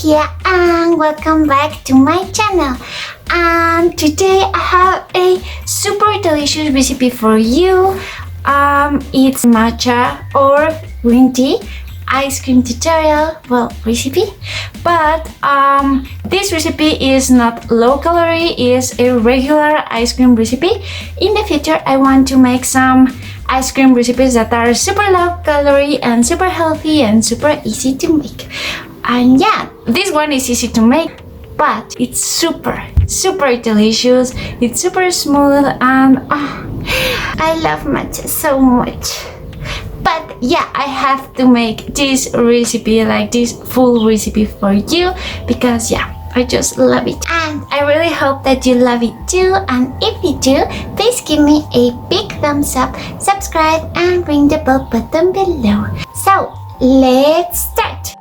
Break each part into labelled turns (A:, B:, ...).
A: here and welcome back to my channel. And today I have a super delicious recipe for you. It's matcha or green tea ice cream tutorial, recipe. But this recipe is not low calorie, it's a regular ice cream recipe. In the future I want to make some ice cream recipes that are super low calorie and super healthy and super easy to make. And yeah, this one is easy to make, but it's super delicious. It's super smooth and I love matcha so much. But yeah, I have to make this recipe, like this full recipe for you, because yeah, I just love it. And I really hope that you love it too. And if you do, please give me a big thumbs up, subscribe and ring the bell button below. So let's start.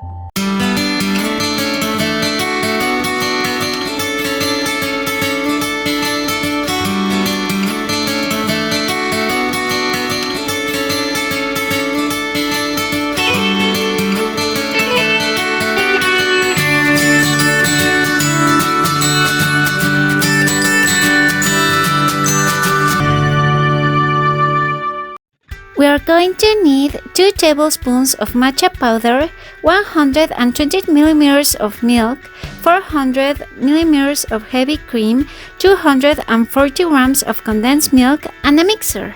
A: We are going to need 2 tablespoons of matcha powder, 120 milliliters of milk, 400 milliliters of heavy cream, 240 grams of condensed milk, and a mixer.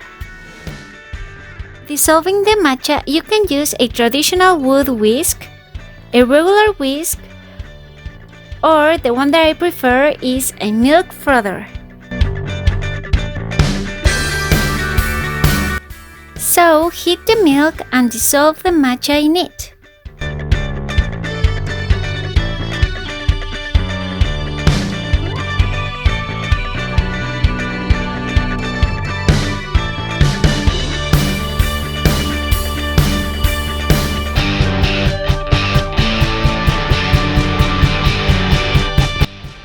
A: Dissolving the matcha, you can use a traditional wood whisk, a regular whisk, or the one that I prefer is a milk frother. So heat the milk and dissolve the matcha in it.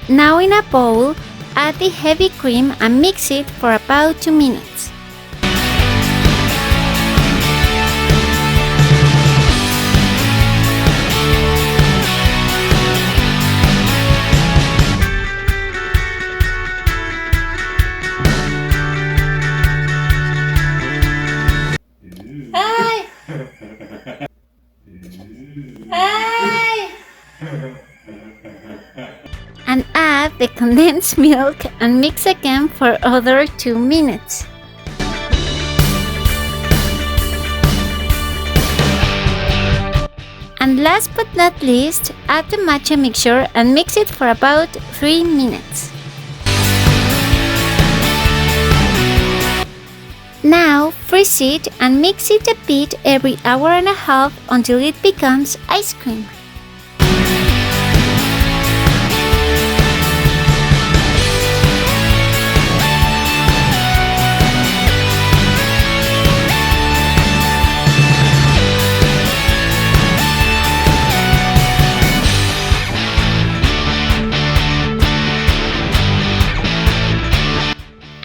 A: Now in a bowl, add the heavy cream and mix it for about 2 minutes. And add the condensed milk and mix again for other 2 minutes. And last but not least, add the matcha mixture and mix it for about 3 minutes. Now freeze it and mix it a bit every hour and a half until it becomes ice cream.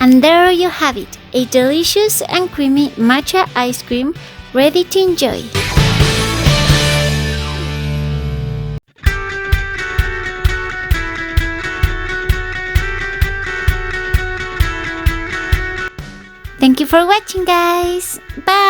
A: And there you have it, a delicious and creamy matcha ice cream ready to enjoy. Thank you for watching, guys. Bye!